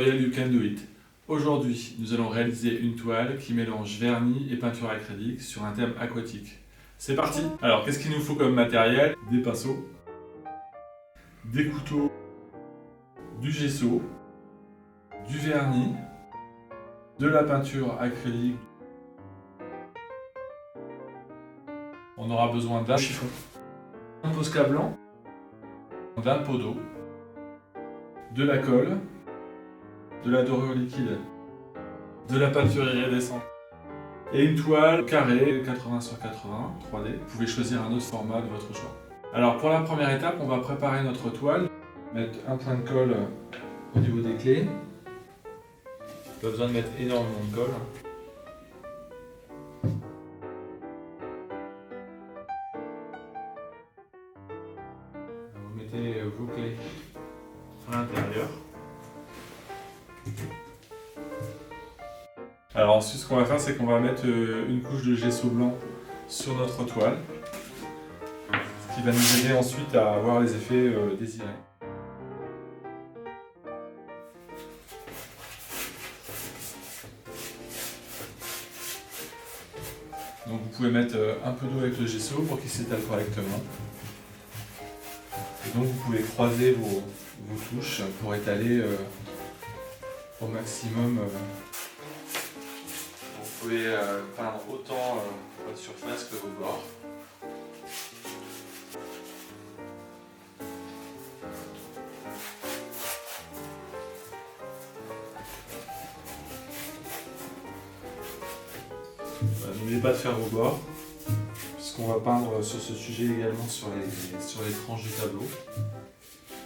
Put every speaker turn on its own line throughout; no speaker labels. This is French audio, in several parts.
tutoriel You Can Do It. Aujourd'hui, nous allons réaliser une toile qui mélange vernis et peinture acrylique sur un thème aquatique. C'est parti! Alors, qu'est-ce qu'il nous faut comme matériel? Des pinceaux, des couteaux, du gesso, du vernis, de la peinture acrylique. On aura besoin d'un chiffon, un Posca blanc, d'un pot d'eau, de la colle, de la dorure liquide, de la peinture iridescente et une toile carrée 80 sur 80 3D. Vous pouvez choisir un autre format de votre choix. Alors pour la première étape, on va préparer notre toile. Mettre un point de colle au niveau des clés. Pas besoin de mettre énormément de colle. Vous mettez vos clés à l'intérieur. Alors ensuite, ce qu'on va faire, c'est qu'on va mettre une couche de gesso blanc sur notre toile, ce qui va nous aider ensuite à avoir les effets désirés. Donc vous pouvez mettre un peu d'eau avec le gesso pour qu'il s'étale correctement. Et donc vous pouvez croiser vos touches pour étaler au maximum. Vous pouvez peindre autant votre surface que vos bords. N'oubliez pas de faire vos bords, puisqu'on va peindre sur ce sujet également sur les tranches du tableau.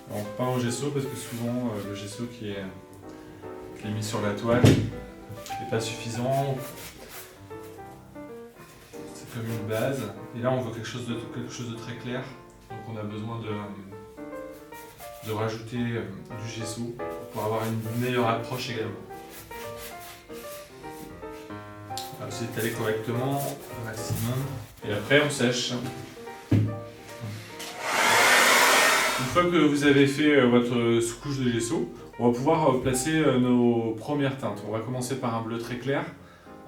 Alors, on peint au gesso parce que souvent le gesso qui est mis sur la toile n'est pas suffisant. C'est comme une base. Et là on veut quelque chose de très clair. Donc on a besoin de rajouter du gesso pour avoir une meilleure approche également. Vous étalez correctement au maximum. Et après on sèche. Une fois que vous avez fait votre sous-couche de gesso, on va pouvoir placer nos premières teintes. On va commencer par un bleu très clair.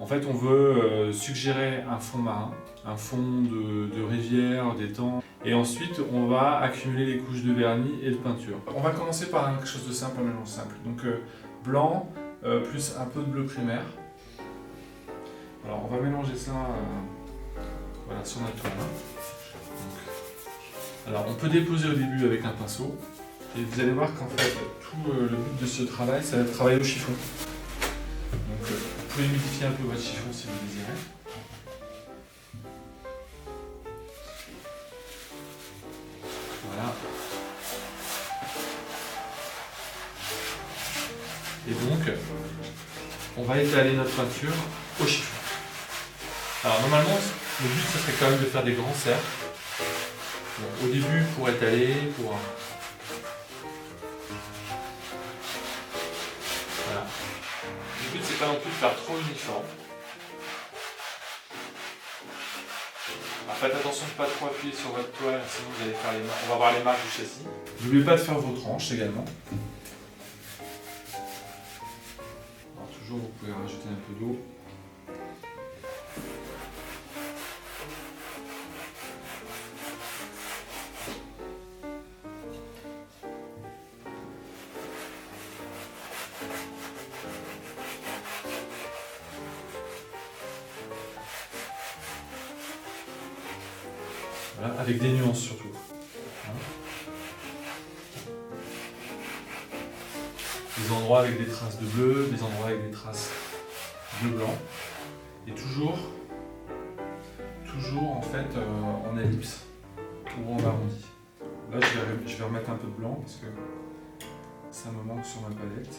En fait, on veut suggérer un fond marin, un fond de rivière, d'étang. Et ensuite, on va accumuler les couches de vernis et de peinture. On va commencer par quelque chose de simple, un mélange simple. Donc blanc plus un peu de bleu primaire. Alors, on va mélanger ça voilà, sur notre toile. Alors, on peut déposer au début avec un pinceau. Et vous allez voir qu'en fait, tout le but de ce travail, ça va être travailler au chiffon. Donc, vous pouvez humidifier un peu votre chiffon si vous désirez. Voilà. Et donc, on va étaler notre peinture au chiffon. Alors, normalement, le but, ce serait quand même de faire des grands cercles. Bon, au début, pour étaler, pour... Voilà. Le but, c'est pas non plus de faire trop uniforme. Alors, faites attention de ne pas trop appuyer sur votre toile, sinon vous allez faire on va avoir les marques du châssis. N'oubliez pas de faire vos tranches également. Alors, toujours, vous pouvez rajouter un peu d'eau. Voilà, avec des nuances surtout. Des endroits avec des traces de bleu, des endroits avec des traces de blanc. Et toujours en fait en ellipse ou en arrondi. Là je vais remettre un peu de blanc parce que ça me manque sur ma palette.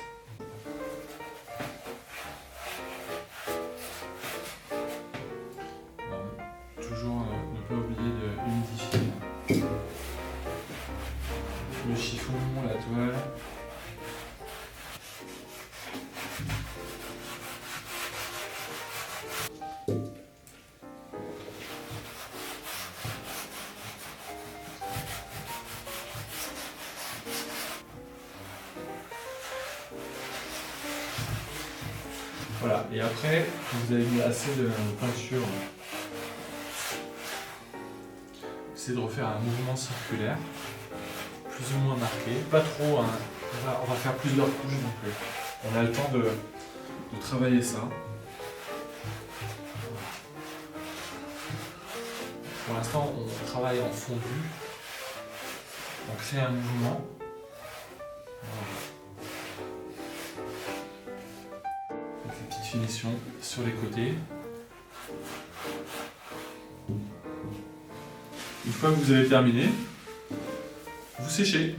Toujours ne pas oublier de humidifier le chiffon, la toile. Voilà, et après, quand vous avez mis assez de peinture, essayez de refaire un mouvement circulaire, plus ou moins marqué, pas trop, hein. On va faire plusieurs couches, donc on a le temps de travailler ça. Pour l'instant, on travaille en fondu, on crée un mouvement. Voilà. Avec les petites finitions sur les côtés. Une fois que vous avez terminé, vous séchez.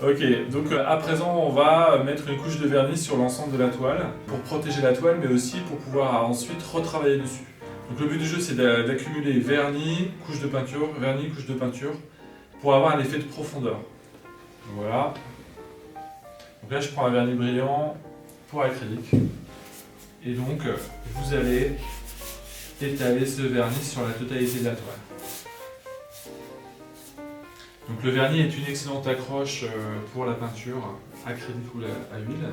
Ok, donc à présent on va mettre une couche de vernis sur l'ensemble de la toile pour protéger la toile, mais aussi pour pouvoir ensuite retravailler dessus. Donc le but du jeu c'est d'accumuler vernis, couche de peinture, vernis, couche de peinture, pour avoir un effet de profondeur. Voilà. Donc là je prends un vernis brillant pour acrylique. Et donc vous allez étaler ce vernis sur la totalité de la toile. Donc le vernis est une excellente accroche pour la peinture acrylique ou à huile.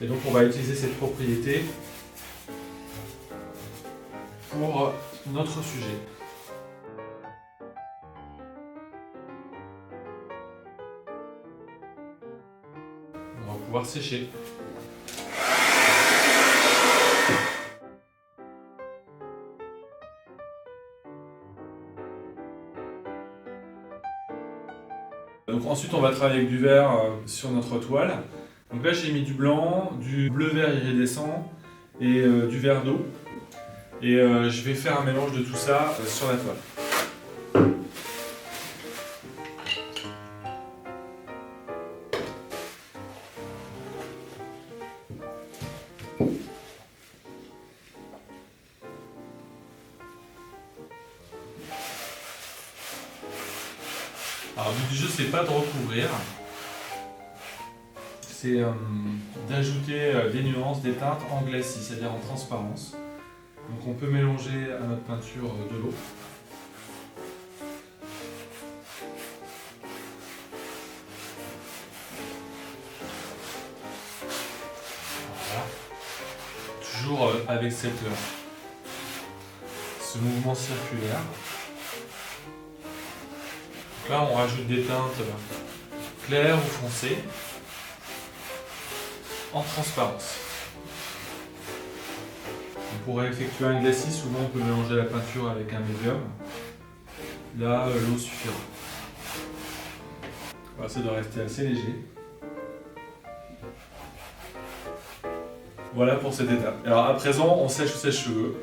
Et donc on va utiliser cette propriété pour notre sujet. On va pouvoir sécher. Donc ensuite on va travailler avec du vert sur notre toile. Donc là j'ai mis du blanc, du bleu-vert iridescent et du vert d'eau. Et je vais faire un mélange de tout ça sur la toile. Alors le but du jeu c'est pas de recouvrir, c'est d'ajouter des nuances, des teintes en glacis, c'est-à-dire en transparence. Donc on peut mélanger à notre peinture de l'eau. Voilà. Toujours avec ce mouvement circulaire. Donc là on rajoute des teintes claires ou foncées en transparence. On pourrait effectuer un glacis, souvent on peut mélanger la peinture avec un médium. Là, l'eau suffira. Voilà, ça doit rester assez léger. Voilà pour cette étape. Alors à présent, on sèche ses cheveux.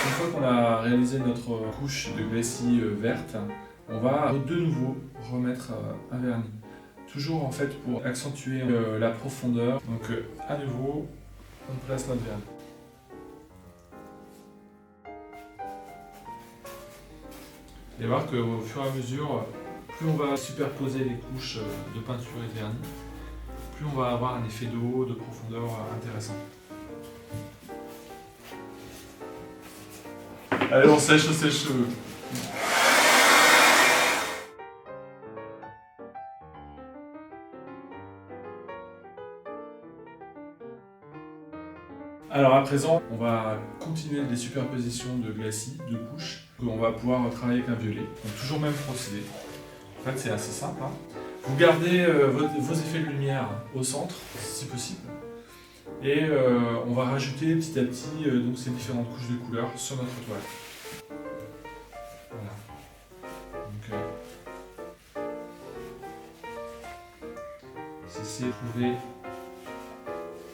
Une fois qu'on a réalisé notre couche de glacis verte, on va de nouveau remettre un vernis. Toujours en fait pour accentuer la profondeur. Donc à nouveau, on place notre vernis. Vous allez voir qu'au fur et à mesure, plus on va superposer les couches de peinture et de vernis, plus on va avoir un effet d'eau, de profondeur intéressant. Allez, on sèche le sèche-cheveux. Alors à présent, on va continuer les superpositions de glacis, de couches. On va pouvoir travailler avec un violet. Donc toujours même procédé. En fait, c'est assez simple. Hein. Vous gardez vos effets de lumière au centre, si possible. Et on va rajouter petit à petit donc ces différentes couches de couleurs sur notre toile. Voilà. Donc, c'est de trouver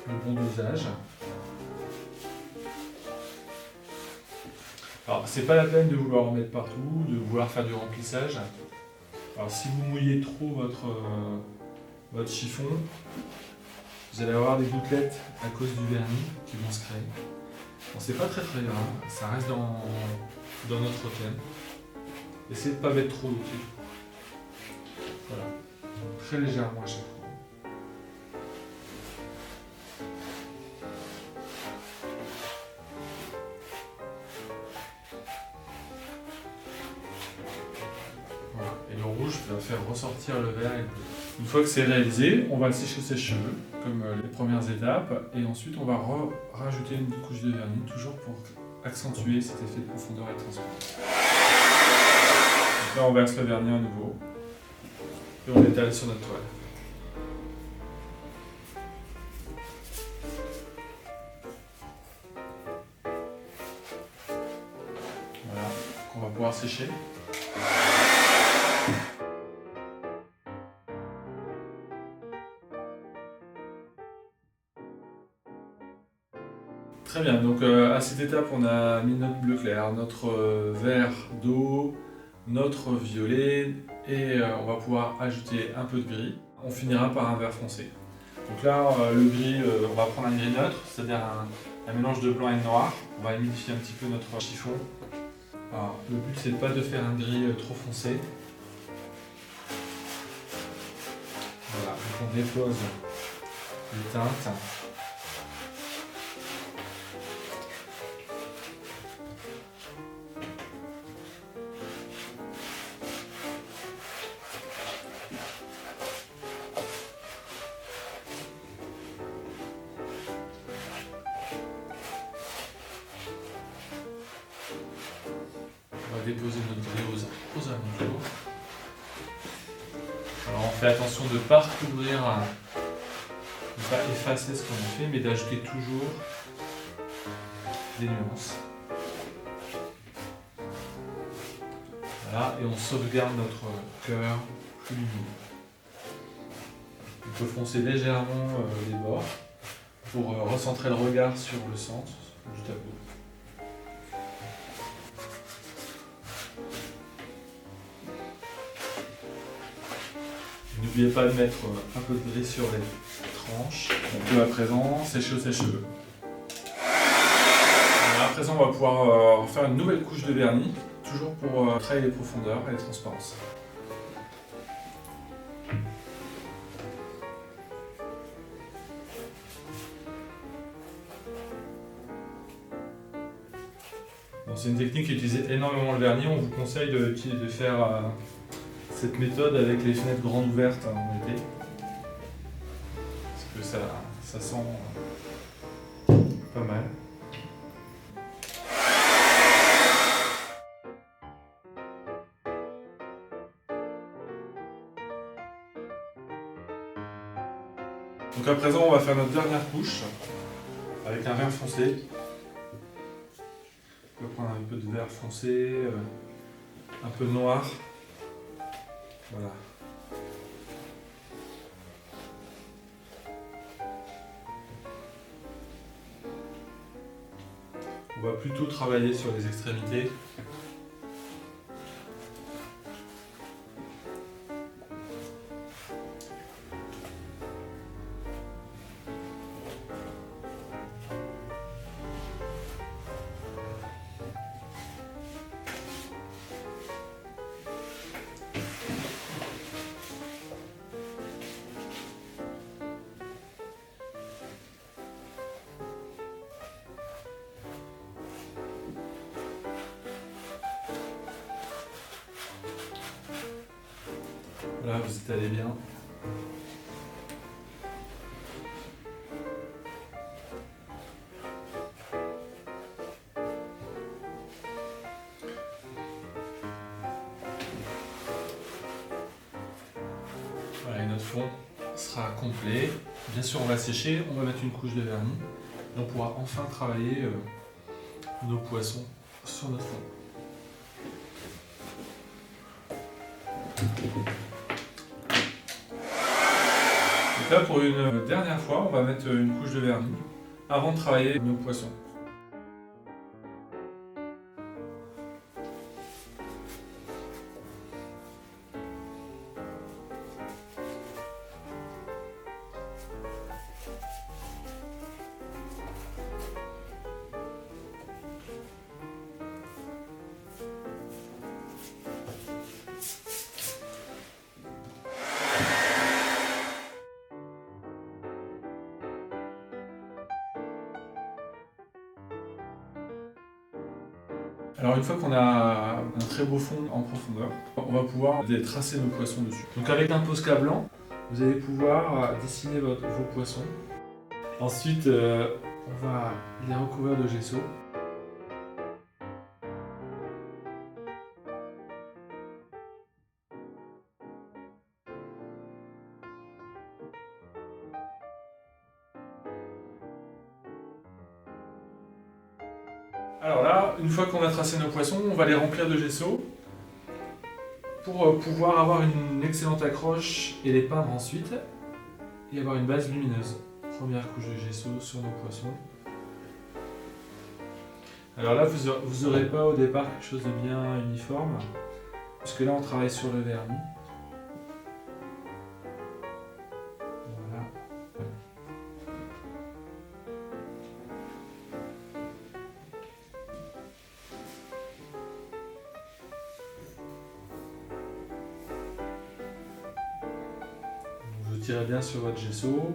le bon dosage. Alors, c'est pas la peine de vouloir en mettre partout, de vouloir faire du remplissage. Alors, si vous mouillez trop votre chiffon, vous allez avoir des gouttelettes à cause du vernis qui vont se créer. Bon, c'est pas très grave, ça reste dans notre thème. Essayez de ne pas mettre trop d'eau. Voilà, très légèrement à chaque fois. Voilà. Et le rouge va faire ressortir le vert et le bleu. Une fois que c'est réalisé, on va le sécher au sèche-cheveux, comme les premières étapes, et ensuite on va rajouter une couche de vernis, toujours pour accentuer cet effet de profondeur et de transparence. Donc là on verse le vernis à nouveau, et on l'étale sur notre toile. Voilà, on va pouvoir sécher. Très bien, donc à cette étape on a mis notre bleu clair, notre vert d'eau, notre violet et on va pouvoir ajouter un peu de gris. On finira par un vert foncé. Donc là le gris, on va prendre un gris neutre, c'est-à-dire un mélange de blanc et de noir. On va humidifier un petit peu notre chiffon. Alors, le but c'est pas de faire un gris trop foncé. Voilà, donc on dépose les teintes. On va déposer notre gris aux alentours. Alors on fait attention de ne pas recouvrir, de ne pas effacer ce qu'on a fait, mais d'ajouter toujours des nuances. Voilà, et on sauvegarde notre cœur plus lumineux. On peut foncer légèrement les bords pour recentrer le regard sur le centre du tableau. N'oubliez pas de mettre un peu de gris sur les tranches. On peut à présent sécher au sèche-cheveux. À présent, on va pouvoir faire une nouvelle couche de vernis, toujours pour travailler les profondeurs et les transparences. C'est une technique qui utilise énormément le vernis. On vous conseille de faire cette méthode avec les fenêtres grandes ouvertes en été. Parce que ça sent pas mal. Donc à présent, on va faire notre dernière couche avec un vert foncé. On peut prendre un peu de vert foncé, un peu de noir. Voilà. On va plutôt travailler sur les extrémités. Voilà, vous étalez bien. Voilà, et notre fond sera complet. Bien sûr, on va sécher, on va mettre une couche de vernis. Et on pourra enfin travailler nos poissons sur notre fond. Donc là, pour une dernière fois, on va mettre une couche de vernis avant de travailler nos poissons. Alors une fois qu'on a un très beau fond en profondeur, on va pouvoir tracer nos poissons dessus. Donc avec un Posca blanc, Vous allez pouvoir dessiner vos poissons. Ensuite, on va les recouvrir de gesso. Alors là, une fois qu'on a tracé nos poissons, on va les remplir de gesso pour pouvoir avoir une excellente accroche et les peindre ensuite et avoir une base lumineuse. Première couche de gesso sur nos poissons. Alors là, vous n'aurez pas au départ quelque chose de bien uniforme, puisque là on travaille sur le vernis. Voilà. Vous tirez bien sur votre gesso.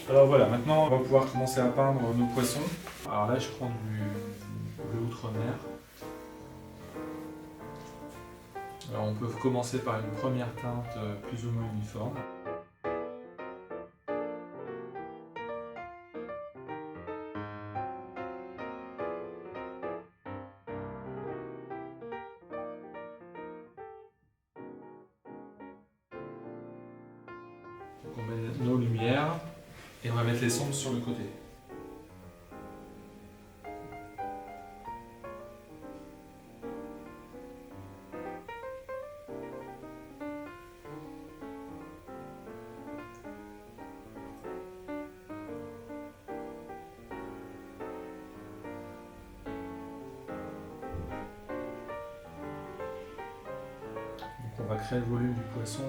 Alors voilà, maintenant on va pouvoir commencer à peindre nos poissons. Alors là je prends du bleu outre-mer. Alors on peut commencer par une première teinte plus ou moins uniforme. Donc on met nos lumières et on va mettre les sombres sur le côté. Donc on va créer le volume du poisson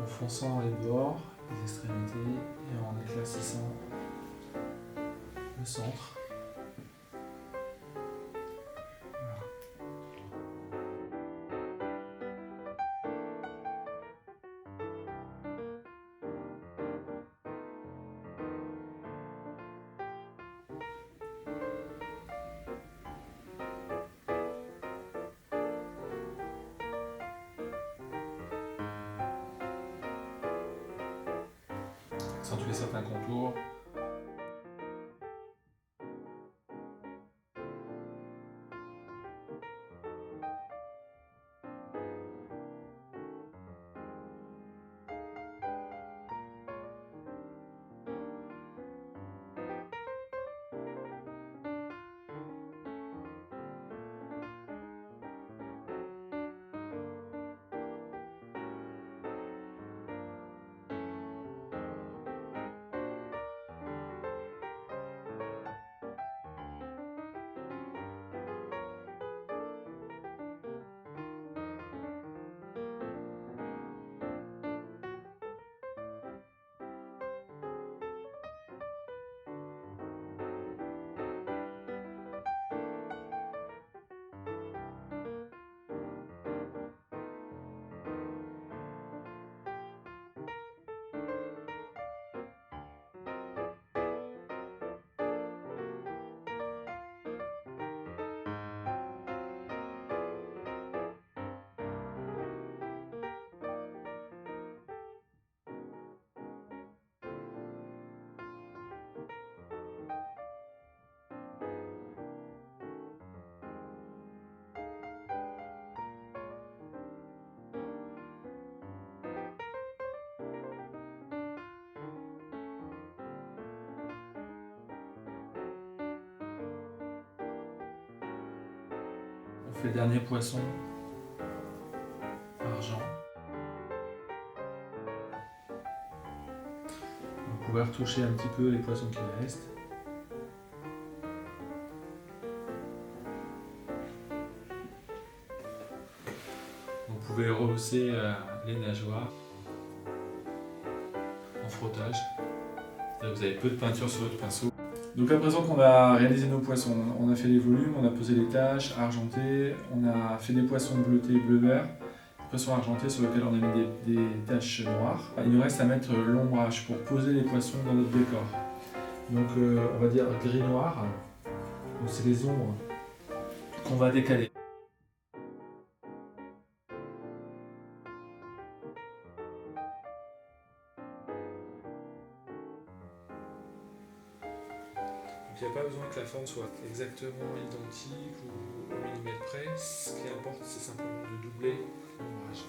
en fonçant les bords, les extrémités et en éclaircissant le centre. Accentuer certains contours. les derniers poissons argent. On va pouvoir toucher un petit peu les poissons qui restent. Vous pouvez rehausser les nageoires en frottage. Vous avez peu de peinture sur votre pinceau. Donc à présent qu'on a réalisé nos poissons, on a fait les volumes, on a posé les taches argentées, on a fait des poissons bleutés bleu-vert, des poissons argentés sur lesquels on a mis des taches noires. Il nous reste à mettre l'ombrage pour poser les poissons dans notre décor. Donc on va dire gris-noir, donc c'est les ombres qu'on va décaler. Donc il n'y a pas besoin que la forme soit exactement identique ou au millimètre près. Ce qui importe, c'est simplement de doubler l'ombrage.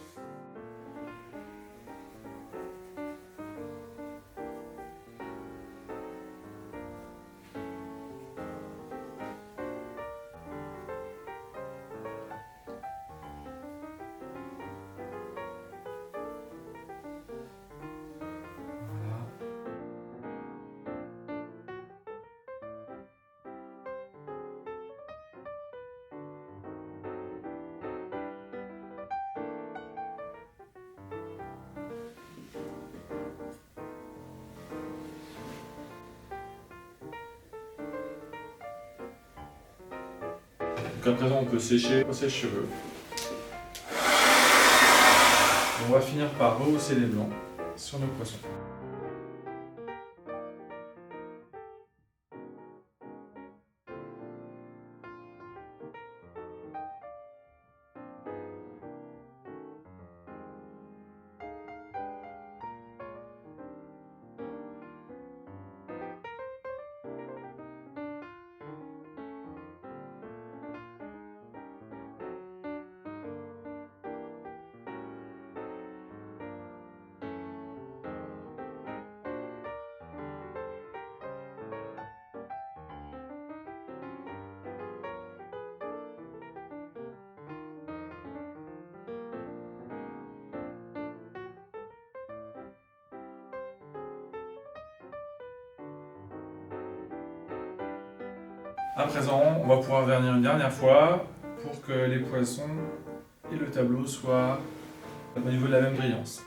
Donc à présent on peut sécher au sèche-cheveux. On va finir par rehausser les blancs sur nos poissons. À présent, on va pouvoir vernir une dernière fois pour que les poissons et le tableau soient au niveau de la même brillance.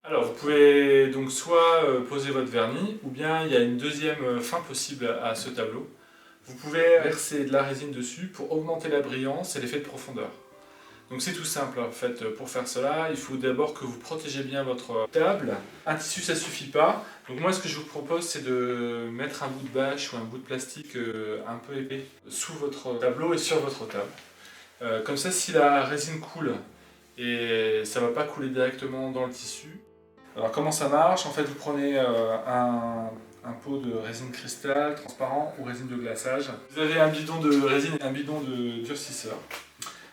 Alors vous pouvez donc soit poser votre vernis, ou bien il y a une deuxième fin possible à ce tableau. Vous pouvez verser de la résine dessus pour augmenter la brillance et l'effet de profondeur. Donc c'est tout simple en fait, pour faire cela, il faut d'abord que vous protégez bien votre table. Un tissu ça suffit pas, donc moi ce que je vous propose c'est de mettre un bout de bâche ou un bout de plastique un peu épais sous votre tableau et sur votre table. Comme ça si la résine coule, et ça ne va pas couler directement dans le tissu. Alors comment ça marche? En fait vous prenez un pot de résine cristal transparent ou résine de glaçage. Vous avez un bidon de résine et un bidon de durcisseur.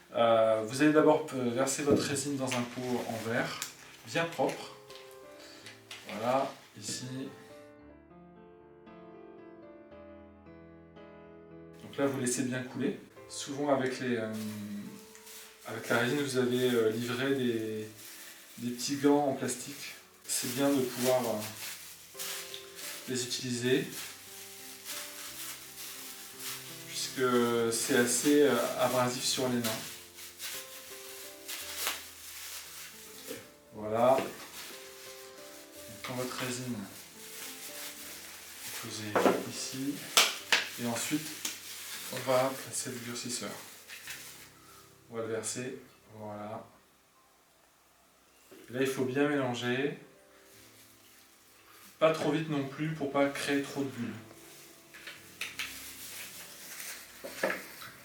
Vous allez d'abord verser votre résine dans un pot en verre, bien propre. Voilà, ici. Donc là vous laissez bien couler. Souvent avec la résine vous avez livré des petits gants en plastique. C'est bien de pouvoir les utiliser puisque c'est assez abrasif sur les mains. Voilà. Donc, quand votre résine est posée ici, et ensuite on va placer le durcisseur. On va le verser, voilà. Là il faut bien mélanger. Pas trop vite non plus pour pas créer trop de bulles.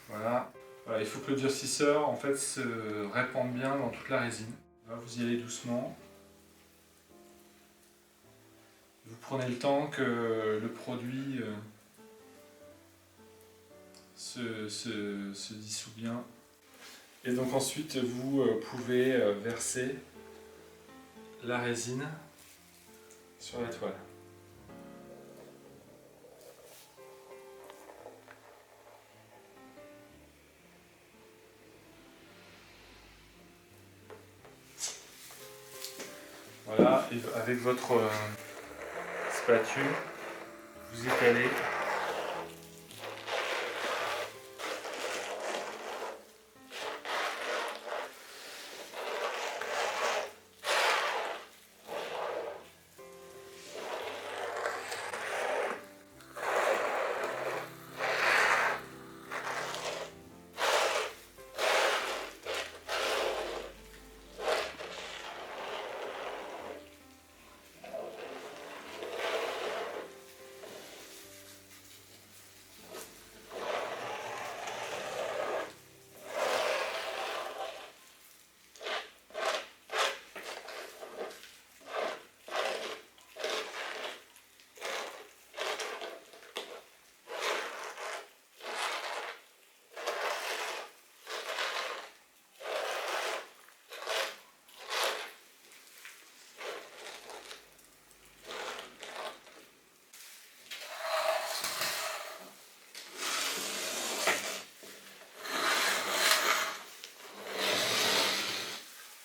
Voilà. Voilà, il faut que le durcisseur en fait se répande bien dans toute la résine. Là, vous y allez doucement. Vous prenez le temps que le produit se dissout bien. Et donc ensuite vous pouvez verser la résine sur la toile. Voilà, et avec votre spatule, vous étalez.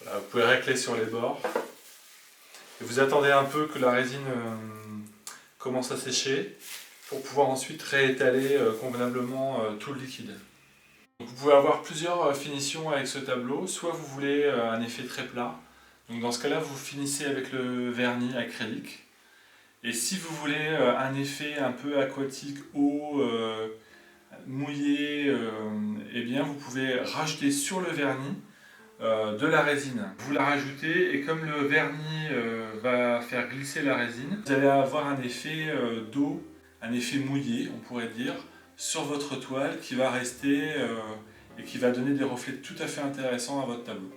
Voilà, vous pouvez racler sur les bords. Et vous attendez un peu que la résine commence à sécher pour pouvoir ensuite réétaler convenablement tout le liquide. Donc vous pouvez avoir plusieurs finitions avec ce tableau. Soit vous voulez un effet très plat. Donc dans ce cas-là, vous finissez avec le vernis acrylique. Et si vous voulez un effet un peu aquatique, eau, mouillé, eh bien vous pouvez rajouter sur le vernis de la résine. Vous la rajoutez et comme le vernis va faire glisser la résine, vous allez avoir un effet d'eau, un effet mouillé on pourrait dire, sur votre toile qui va rester et qui va donner des reflets tout à fait intéressants à votre tableau.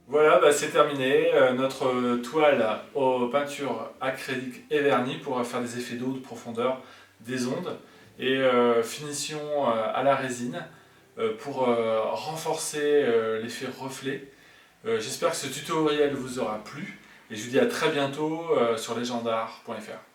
Voilà, bah c'est terminé. Notre toile aux peintures acrylique et vernis pour faire des effets d'eau, de profondeur, des ondes. Et finition à la résine pour renforcer l'effet reflet. J'espère que ce tutoriel vous aura plu et je vous dis à très bientôt sur lesgendart.fr.